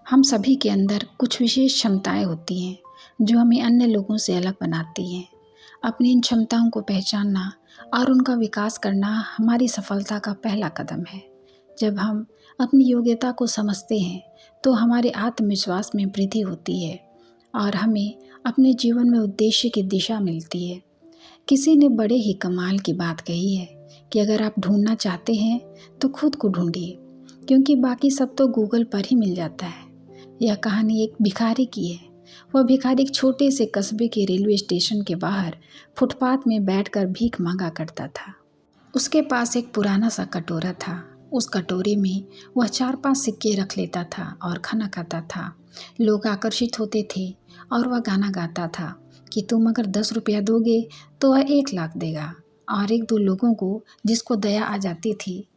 हम सभी के अंदर कुछ विशेष क्षमताएं होती हैं जो हमें अन्य लोगों से अलग बनाती हैं। अपनी इन क्षमताओं को पहचानना और उनका विकास करना हमारी सफलता का पहला कदम है। जब हम अपनी योग्यता को समझते हैं तो हमारे आत्मविश्वास में वृद्धि होती है और हमें अपने जीवन में उद्देश्य की दिशा मिलती है। किसी ने बड़े ही कमाल की बात कही है कि अगर आप ढूंढना चाहते हैं तो खुद को ढूंढिए, क्योंकि बाकी सब तो गूगल पर ही मिल जाता है। यह कहानी एक भिखारी की है। वह भिखारी एक छोटे से कस्बे के रेलवे स्टेशन के बाहर फुटपाथ में बैठकर भीख मांगा करता था। उसके पास एक पुराना सा कटोरा था। उस कटोरे में वह 4-5 सिक्के रख लेता था और खाना खाता था। लोग आकर्षित होते थे और वह गाना गाता था कि तुम अगर 10 रुपया दोगे तो वह 1 लाख देगा। और 1-2 लोगों को जिसको दया आ जाती थी,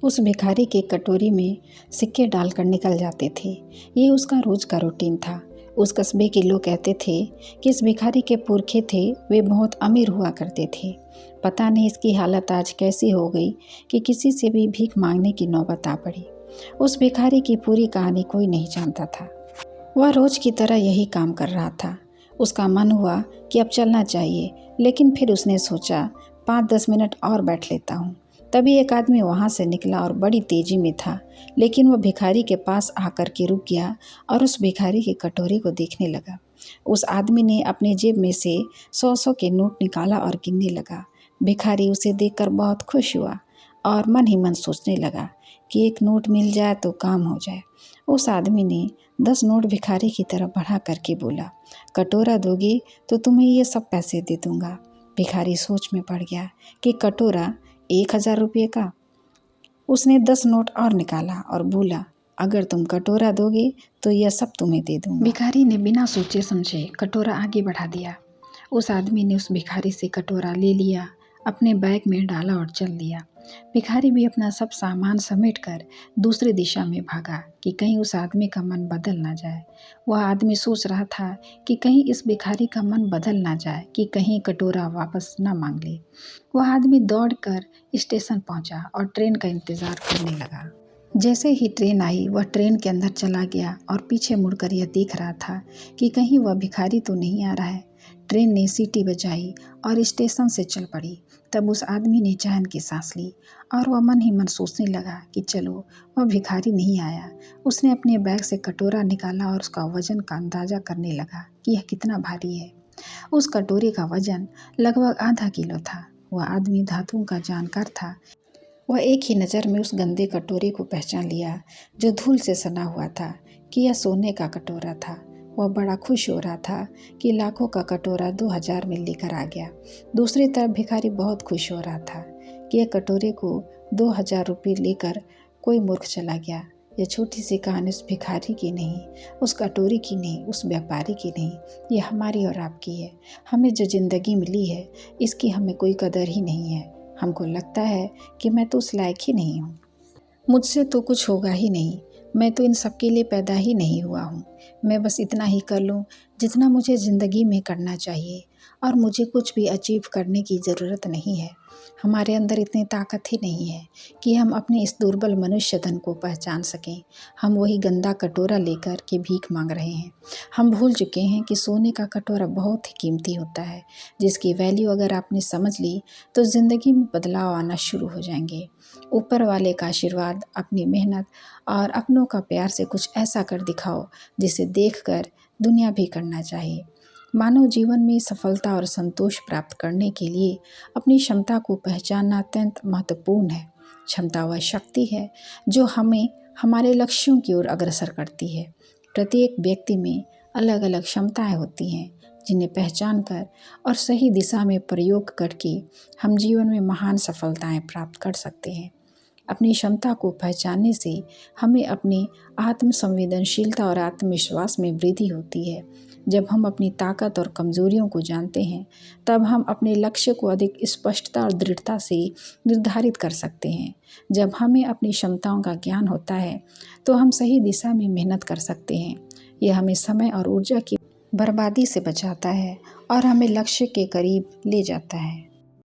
उस भिखारी के कटोरी में सिक्के डालकर निकल जाते थे। ये उसका रोज का रूटीन था। उस कस्बे के लोग कहते थे कि इस भिखारी के पुरखे थे, वे बहुत अमीर हुआ करते थे। पता नहीं इसकी हालत आज कैसी हो गई कि किसी से भी भीख मांगने की नौबत आ पड़ी। उस भिखारी की पूरी कहानी कोई नहीं जानता था। वह रोज की तरह यही काम कर रहा था। उसका मन हुआ कि अब चलना चाहिए, लेकिन फिर उसने सोचा 5-10 मिनट और बैठ लेता हूँ। तभी एक आदमी वहाँ से निकला और बड़ी तेजी में था, लेकिन वह भिखारी के पास आकर के रुक गया और उस भिखारी के कटोरे को देखने लगा। उस आदमी ने अपने जेब में से 100-100 के नोट निकाला और गिनने लगा। भिखारी उसे देखकर बहुत खुश हुआ और मन ही मन सोचने लगा कि एक नोट मिल जाए तो काम हो जाए। उस आदमी ने 10 नोट भिखारी की तरफ बढ़ा करके बोला, कटोरा दोगे तो तुम्हें ये सब पैसे दे दूंगा। भिखारी सोच में पड़ गया कि कटोरा 1000 रुपये का। उसने 10 नोट और निकाला और बोला, अगर तुम कटोरा दोगे तो यह सब तुम्हें दे दूंगा। भिखारी ने बिना सोचे समझे कटोरा आगे बढ़ा दिया। उस आदमी ने उस भिखारी से कटोरा ले लिया, अपने बैग में डाला और चल दिया। भिखारी भी अपना सब सामान समेटकर दूसरी दिशा में भागा कि कहीं उस आदमी का मन बदल ना जाए। वह आदमी सोच रहा था कि कहीं इस भिखारी का मन बदल ना जाए, कि कहीं कटोरा वापस ना मांग ले। वह आदमी दौड़कर स्टेशन पहुंचा और ट्रेन का इंतजार करने लगा। जैसे ही ट्रेन आई, वह ट्रेन के अंदर चला गया और पीछे मुड़कर यह देख रहा था कि कहीं वह भिखारी तो नहीं आ रहा है। ट्रेन ने सीटी बजाई और स्टेशन से चल पड़ी। तब उस आदमी ने चैन की सांस ली और वह मन ही मन सोचने लगा कि चलो, वह भिखारी नहीं आया। उसने अपने बैग से कटोरा निकाला और उसका वजन का अंदाजा करने लगा कि यह कितना भारी है। उस कटोरे का वजन लगभग आधा किलो था। वह आदमी धातुओं का जानकार था। वह एक ही नज़र में उस गंदे कटोरे को पहचान लिया जो धूल से सना हुआ था कि यह सोने का कटोरा था। वह बड़ा खुश हो रहा था कि लाखों का कटोरा 2000 में लेकर आ गया। दूसरी तरफ भिखारी बहुत खुश हो रहा था कि यह कटोरे को 2000 रुपये लेकर कोई मूर्ख चला गया। यह छोटी सी कहानी उस भिखारी की नहीं, उस कटोरे की नहीं, उस व्यापारी की नहीं, यह हमारी और आपकी है। हमें जो ज़िंदगी मिली है, इसकी हमें कोई कदर ही नहीं है। हमको लगता है कि मैं तो उस लायक ही नहीं हूँ, मुझसे तो कुछ होगा ही नहीं, मैं तो इन सब के लिए पैदा ही नहीं हुआ हूँ। मैं बस इतना ही कर लूँ जितना मुझे ज़िंदगी में करना चाहिए, और मुझे कुछ भी अचीव करने की ज़रूरत नहीं है। हमारे अंदर इतनी ताकत ही नहीं है कि हम अपने इस दुर्बल मनुष्य धन को पहचान सकें। हम वही गंदा कटोरा लेकर के भीख मांग रहे हैं। हम भूल चुके हैं कि सोने का कटोरा बहुत ही कीमती होता है, जिसकी वैल्यू अगर आपने समझ ली तो ज़िंदगी में बदलाव आना शुरू हो जाएंगे। ऊपर वाले का आशीर्वाद, अपनी मेहनत और अपनों का प्यार से कुछ ऐसा कर दिखाओ जिसे देखकर दुनिया भी करना चाहिए। मानव जीवन में सफलता और संतोष प्राप्त करने के लिए अपनी क्षमता को पहचानना अत्यंत महत्वपूर्ण है। क्षमता वह शक्ति है जो हमें हमारे लक्ष्यों की ओर अग्रसर करती है। प्रत्येक व्यक्ति में अलग अलग क्षमताएं होती हैं, जिन्हें पहचान कर और सही दिशा में प्रयोग करके हम जीवन में महान सफलताएं प्राप्त कर सकते हैं। अपनी क्षमता को पहचानने से हमें अपनी आत्मसंवेदनशीलता और आत्मविश्वास में वृद्धि होती है। जब हम अपनी ताकत और कमजोरियों को जानते हैं, तब हम अपने लक्ष्य को अधिक स्पष्टता और दृढ़ता से निर्धारित कर सकते हैं। जब हमें अपनी क्षमताओं का ज्ञान होता है, तो हम सही दिशा में मेहनत कर सकते हैं। यह हमें समय और ऊर्जा की बर्बादी से बचाता है और हमें लक्ष्य के करीब ले जाता है।